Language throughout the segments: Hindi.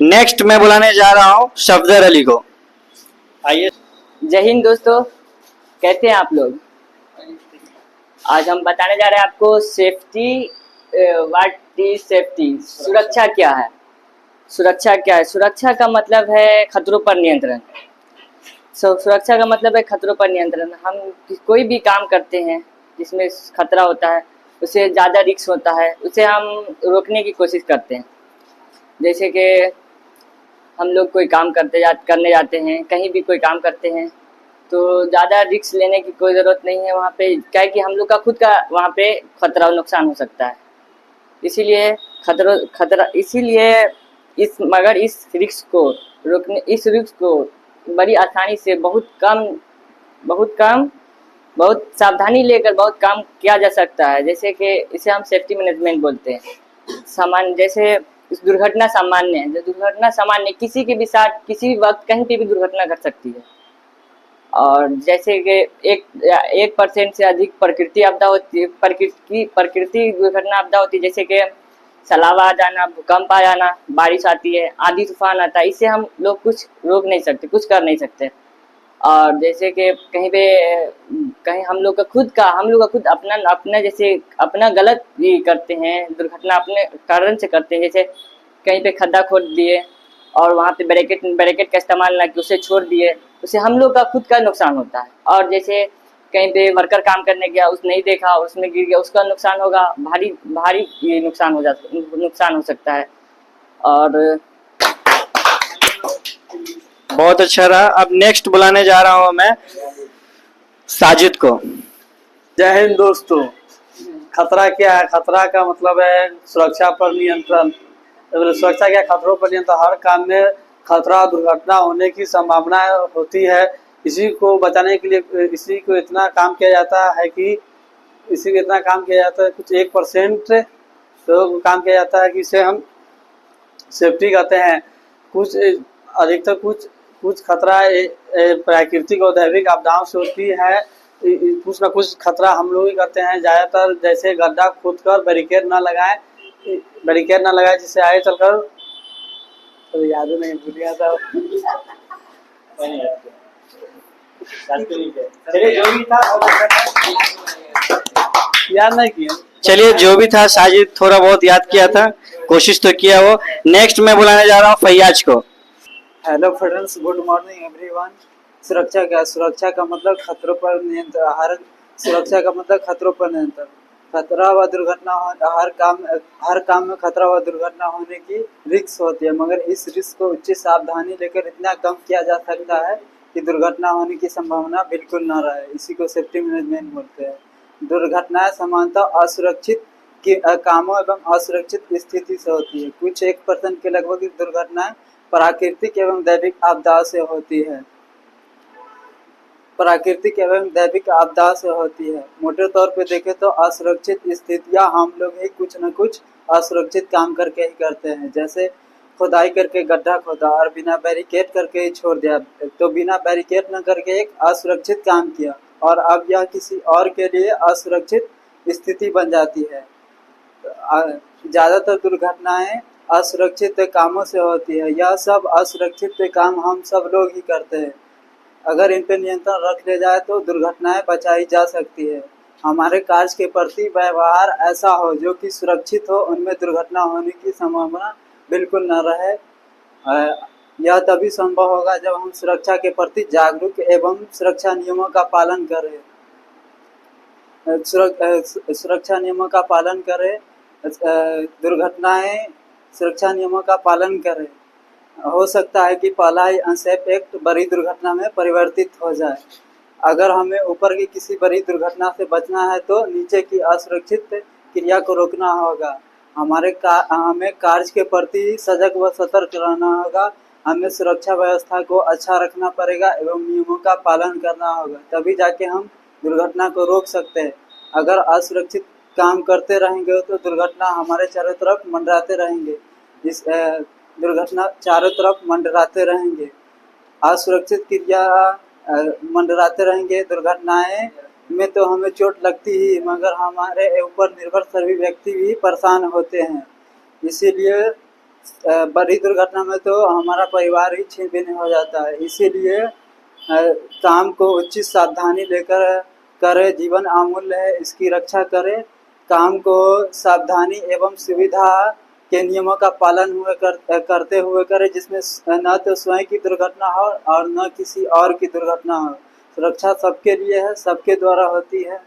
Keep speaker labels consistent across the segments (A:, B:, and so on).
A: नेक्स्ट मैं बुलाने जा रहा हूँ सफदर अली को। आइए।
B: जय हिंद दोस्तों, कैसे हैं आप लोग। आज हम बताने जा रहे हैं आपको सेफ्टी, व्हाट इज सेफ्टी, सुरक्षा क्या है। सुरक्षा क्या है? सुरक्षा का मतलब है खतरों पर नियंत्रण। सुरक्षा का मतलब है खतरों पर नियंत्रण। हम कोई भी काम करते हैं जिसमें खतरा होता है, उसे ज़्यादा रिस्क होता है, उसे हम रोकने की कोशिश करते हैं। जैसे कि हम लोग कोई काम करने जाते हैं, कहीं भी कोई काम करते हैं तो ज़्यादा रिस्क लेने की कोई ज़रूरत नहीं है। वहाँ पे क्या है कि हम लोग का खुद का वहाँ पे खतरा और नुकसान हो सकता है। इसीलिए मगर इस रिस्क को रोकने, इस रिस्क को बड़ी आसानी से बहुत सावधानी लेकर बहुत काम किया जा सकता है। जैसे कि इसे हम सेफ्टी मैनेजमेंट बोलते हैं। जैसे दुर्घटना सामान्य है। दुर्घटना सामान्य किसी के भी साथ किसी भी वक्त कहीं पे भी दुर्घटना घट सकती है। और जैसे कि 1% से अधिक प्रकृति आपदा होती है, प्रकृति दुर्घटना आपदा होती है। जैसे कि सैलाब आ जाना, भूकंप आ जाना, बारिश आती है, आंधी तूफान आता है। इससे हम लोग कुछ रोक नहीं सकते, कुछ कर नहीं सकते। और जैसे कि कहीं हम लोग का खुद अपना जैसे अपना गलत ये करते हैं, दुर्घटना अपने कारण से करते हैं। जैसे कहीं पे खड्डा खोद दिए और वहाँ पे बैरिकेड का इस्तेमाल ना कि उसे छोड़ दिए, उससे हम लोग का खुद का नुकसान होता है। और जैसे कहीं पे वर्कर काम करने गया, उसने नहीं देखा, उसमें गिर गया, उसका नुकसान होगा, भारी ये नुकसान हो सकता है। और
A: बहुत अच्छा रहा। अब नेक्स्ट बुलाने जा रहा हूँ मैं साजिद को।
C: जय हिंद दोस्तों। खतरा क्या है? खतरा का मतलब है सुरक्षा पर नियंत्रण। सुरक्षा क्या, खतरों पर नियंत्रण। हर काम में खतरा, दुर्घटना होने की संभावना होती है। इसी को बचाने के लिए इसी को इतना काम किया जाता है कुछ 1% तो काम किया जाता है कि इसे हम सेफ्टी कहते हैं। कुछ अधिकतर कुछ खतरा प्राकृतिक और दैविक आपदाओं से होती है। कुछ ना कुछ खतरा हम लोग ही करते हैं ज़्यादातर। जैसे गड्ढा खोदकर बैरिकेड ना लगाएं जिससे आगे चलकर तो याद नहीं भूल गया था। याद नहीं किया।
A: चलिए, जो भी था साजिद थोड़ा बहुत याद किया था, कोशिश तो किया वो। नेक्स्ट मैं बुलाने जा रहा हूँ फैयाज को।
D: Hello friends, good morning everyone. सुरक्षा क्या? सुरक्षा का मतलब खतरों पर नियंत्रण। सुरक्षा का मतलब खतरों पर नियंत्रण। खतरा व दुर्घटना हर काम में खतरा व दुर्घटना होने की रिस्क होती है, मगर इस रिस्क को उचित सावधानी लेकर इतना कम किया जा सकता है कि दुर्घटना होने की संभावना बिल्कुल न रहे। इसी को सेफ्टी मैनेजमेंट बोलते हैं। दुर्घटनाएं सामान्यतः असुरक्षित कामों एवं असुरक्षित स्थिति से होती है। कुछ 1% के लगभग दुर्घटनाएं प्राकृतिक एवं दैविक आपदाओं से होती है। मोटे तौर पे देखें तो असुरक्षित स्थितियां हम लोग ही कुछ न कुछ असुरक्षित काम करके ही करते हैं। जैसे खुदाई करके गड्ढा खोदा और बिना बैरिकेड करके ही छोड़ दिया, तो बिना बैरिकेड न करके एक असुरक्षित काम किया और अब यह किसी और के लिए असुरक्षित स्थिति बन जाती है। ज़्यादातर दुर्घटनाएं असुरक्षित कामों से होती है। यह सब असुरक्षित काम हम सब लोग ही करते हैं। अगर इन पर नियंत्रण रख लिया जाए तो दुर्घटनाएं बचाई जा सकती है। हमारे कार्य के प्रति व्यवहार ऐसा हो जो कि सुरक्षित हो, उनमें दुर्घटना होने की संभावना बिल्कुल न रहे। यह तभी संभव होगा जब हम सुरक्षा के प्रति जागरूक एवं सुरक्षा नियमों का पालन करें। सुरक्षा नियमों का पालन करें। हो सकता है कि पहला ही अनसेफ एक्ट बड़ी दुर्घटना में परिवर्तित हो जाए। अगर हमें ऊपर की किसी बड़ी दुर्घटना से बचना है तो नीचे की असुरक्षित क्रिया को रोकना होगा। हमें कार्य के प्रति सजग व सतर्क रहना होगा। हमें सुरक्षा व्यवस्था को अच्छा रखना पड़ेगा एवं नियमों का पालन करना होगा, तभी जाके हम दुर्घटना को रोक सकते हैं। अगर असुरक्षित काम करते रहेंगे तो दुर्घटना हमारे चारों तरफ मंडराते रहेंगे। असुरक्षित क्रिया मंडराते रहेंगे। दुर्घटनाएं में तो हमें चोट लगती ही, मगर हमारे ऊपर निर्भर सभी व्यक्ति भी परेशान होते हैं। इसीलिए बड़ी दुर्घटना में तो हमारा परिवार ही छीन भिन्न हो जाता है। इसीलिए काम को उचित सावधानी लेकर करें, जीवन अमूल्य है, इसकी रक्षा करें। काम को सावधानी एवं सुविधा के नियमों का पालन करते हुए करें, जिसमें न तो स्वयं की दुर्घटना हो और न किसी और की दुर्घटना हो। सुरक्षा सबके लिए है, सबके द्वारा होती है।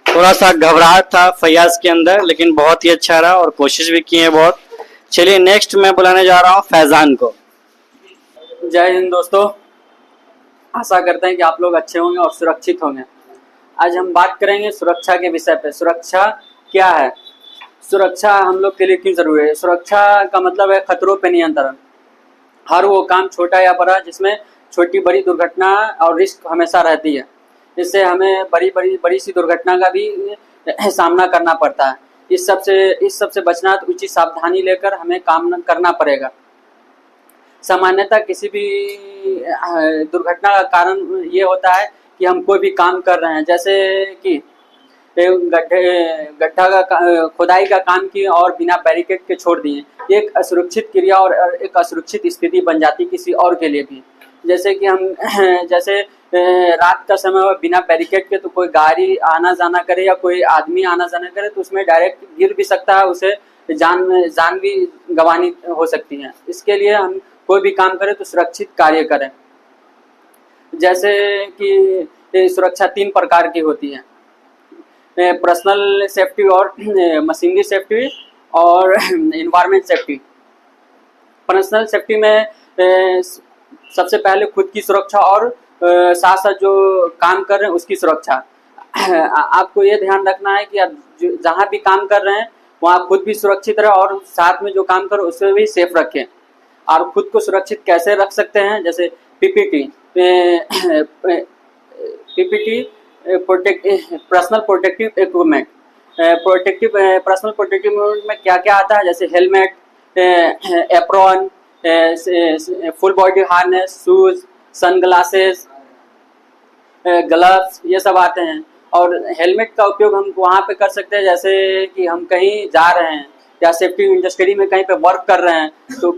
A: थोड़ा सा घबराहट था फैयाज के अंदर, लेकिन बहुत ही अच्छा रहा और कोशिश भी की है बहुत। चलिए नेक्स्ट मैं बुलाने जा रहा हूँ फैजान को।
E: जय हिंद दोस्तों, आशा करते हैं कि आप लोग अच्छे होंगे और सुरक्षित होंगे। आज हम बात करेंगे सुरक्षा के विषय पे। सुरक्षा क्या है, सुरक्षा हम लोग के लिए क्यों जरूरी है। सुरक्षा का मतलब है खतरों पे नियंत्रण। हर वो काम छोटा या बड़ा जिसमें छोटी बड़ी दुर्घटना और रिस्क हमेशा रहती है, इससे हमें बड़ी सी दुर्घटना का भी सामना करना पड़ता है। इस सबसे बचना तो उचित सावधानी लेकर हमें काम करना पड़ेगा। सामान्यतः किसी भी दुर्घटना का कारण ये होता है कि हम कोई भी काम कर रहे हैं, जैसे कि गड्ढा का खुदाई का काम किए और बिना बैरिकेड के छोड़ दिए, एक असुरक्षित क्रिया और एक असुरक्षित स्थिति बन जाती किसी और के लिए भी। जैसे कि हम जैसे रात का समय हो, बिना बैरिकेड के तो कोई गाड़ी आना जाना करे या कोई आदमी आना जाना करे तो उसमें डायरेक्ट गिर भी सकता है, उसे जान भी गंवानी हो सकती है। इसके लिए हम कोई भी काम करें तो सुरक्षित कार्य करें। जैसे कि सुरक्षा 3 प्रकार की होती है, पर्सनल सेफ्टी और मशीनरी सेफ्टी और एनवायरमेंट सेफ्टी। पर्सनल सेफ्टी में सबसे पहले खुद की सुरक्षा और साथ साथ जो काम कर रहे हैं उसकी सुरक्षा। आपको ये ध्यान रखना है कि आप जहाँ भी काम कर रहे हैं वहाँ खुद भी सुरक्षित रहे और साथ में जो काम कर उसे भी सेफ रखें। और खुद को सुरक्षित कैसे रख सकते हैं, जैसे PPT personal protective equipment. Personal protective equipment में क्या क्या आता है, जैसे helmet, apron, full body harness, shoes, sunglasses, gloves, ये सब आते हैं। और हेलमेट का उपयोग हम वहाँ पे कर सकते हैं जैसे कि हम कहीं जा रहे हैं या सेफ्टी इंडस्ट्री में कहीं पे वर्क कर रहे हैं, तो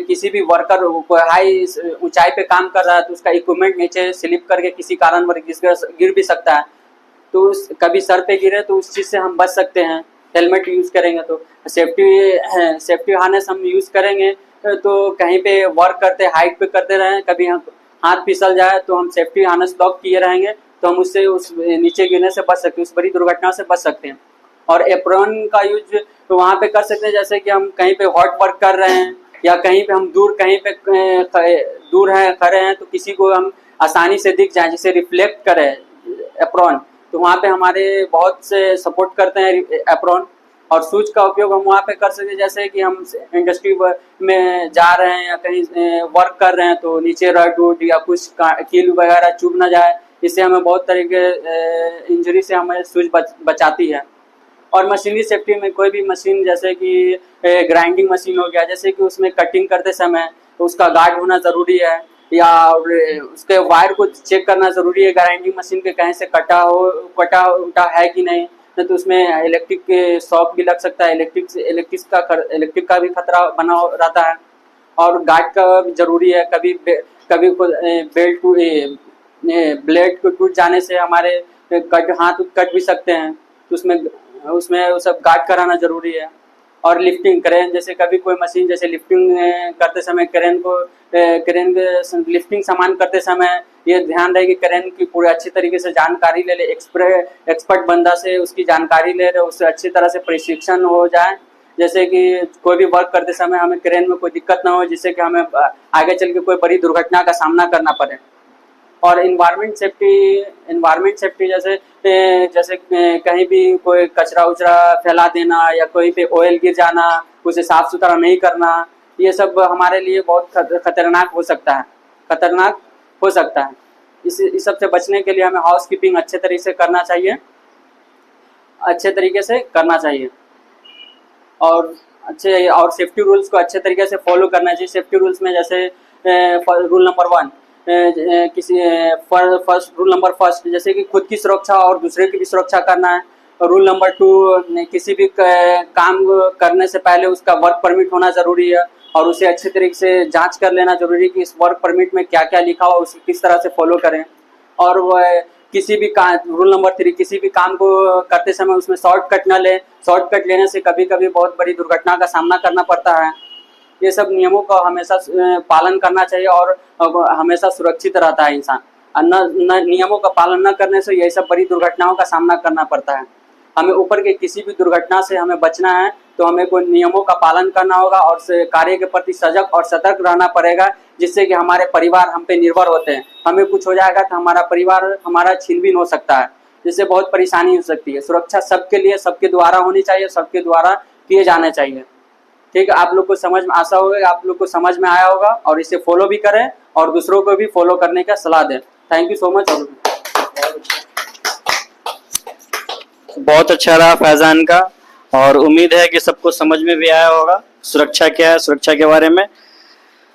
E: किसी भी वर्कर कोई हाई ऊंचाई पे काम कर रहा है तो उसका इक्विपमेंट नीचे स्लिप करके किसी कारणवश गिर भी सकता है, तो कभी सर पे गिरे तो उस चीज़ से हम बच सकते हैं। हेलमेट यूज़ करेंगे तो सेफ्टी हार्नेस हम यूज़ करेंगे तो कहीं पे वर्क करते हाइट पे करते रहें, कभी हम हाथ फिसल जाए तो हम सेफ्टी हार्नेस लॉक किए रहेंगे तो हम उससे उस नीचे गिरने से बच सकते हैं, उस बड़ी दुर्घटना से बच सकते हैं। और एप्रॉन का यूज तो वहाँ पे कर सकते हैं जैसे कि हम कहीं पे हॉट वर्क कर रहे हैं या कहीं पे हम कहीं पे दूर हैं खड़े हैं तो किसी को हम आसानी से दिख जाए, जिसे रिफ्लेक्ट करे एप्रॉन, तो वहाँ पे हमारे बहुत से सपोर्ट करते हैं एप्रॉन। और शूज का उपयोग हम वहाँ पे कर सकते हैं जैसे कि हम इंडस्ट्री में जा रहे हैं या कहीं वर्क कर रहे हैं तो नीचे रड वुड या कुछ कील वगैरह चुभ ना जाए, इससे हमें बहुत तरह के इंजरी से हमें शूज बचाती है। और मशीनरी सेफ्टी में कोई भी मशीन जैसे कि ग्राइंडिंग मशीन हो गया, जैसे कि उसमें कटिंग करते समय तो उसका गार्ड होना ज़रूरी है या उसके वायर को चेक करना ज़रूरी है, ग्राइंडिंग मशीन के कहीं से कटा उटा है कि नहीं तो उसमें इलेक्ट्रिक के शॉक भी लग सकता है, इलेक्ट्रिक का भी खतरा बना रहता है। और गार्ड का भी जरूरी है, कभी ब्लेड को टूट जाने से हमारे हाथ कट भी सकते हैं, तो उसमें वो सब गार्ड कराना जरूरी है। और लिफ्टिंग क्रेन, जैसे कभी कोई मशीन जैसे लिफ्टिंग करते समय क्रेन लिफ्टिंग सामान करते समय ये ध्यान रहे कि क्रेन की पूरी अच्छी तरीके से जानकारी ले ले, एक्सपर्ट बंदा से उसकी जानकारी ले रहे, उससे अच्छी तरह से प्रशिक्षण हो जाए, जैसे कि कोई भी वर्क करते समय हमें क्रेन में कोई दिक्कत ना हो जिससे कि हमें आगे चल के कोई बड़ी दुर्घटना का सामना करना पड़े। और इन्वायरमेंट सेफ्टी जैसे कहीं भी कोई कचरा उचरा फैला देना या कोई पे ऑयल गिर जाना, उसे साफ सुथरा नहीं करना, ये सब हमारे लिए बहुत खतरनाक हो सकता है। इस सब से बचने के लिए हमें हाउस कीपिंग अच्छे तरीके से करना चाहिए और सेफ्टी रूल्स को अच्छे तरीके से फॉलो करना चाहिए। सेफ्टी रूल्स में जैसे rule number 1 rule number first जैसे कि खुद की सुरक्षा और दूसरे की भी सुरक्षा करना है। रूल नंबर 2, किसी भी काम करने से पहले उसका वर्क परमिट होना जरूरी है और उसे अच्छे तरीके से जांच कर लेना जरूरी है कि इस वर्क परमिट में क्या क्या लिखा हुआ उसे किस तरह से फॉलो करें। और वह किसी भी काम, रूल नंबर 3, किसी भी काम को करते समय उसमें शॉर्टकट न लें। शॉर्टकट लेने से कभी कभी बहुत बड़ी दुर्घटना का सामना करना पड़ता है। ये सब नियमों का हमेशा पालन करना चाहिए और हमेशा सुरक्षित रहता है इंसान। नियमों का पालन न करने से यही सब बड़ी दुर्घटनाओं का सामना करना पड़ता है। हमें ऊपर के किसी भी दुर्घटना से हमें बचना है तो हमें कोई नियमों का पालन करना होगा और कार्य के प्रति सजग और सतर्क रहना पड़ेगा, जिससे कि हमारे परिवार हम पे निर्भर होते हैं। हमें कुछ हो जाएगा तो हमारा परिवार हमारा छीनबीन हो सकता है, जिससे बहुत परेशानी हो सकती है। सुरक्षा सबके लिए, सबके द्वारा होनी चाहिए, सबके द्वारा किए जाने चाहिए। ठीक है, आप लोग को समझ में आशा होगा, आप लोग को समझ में आया होगा और इसे फॉलो भी करें और दूसरों को भी फॉलो करने का सलाह दें। Thank you so much.
A: बहुत अच्छा रहा फैजान का, और उम्मीद है कि सबको समझ में भी आया होगा सुरक्षा क्या है, सुरक्षा के बारे में।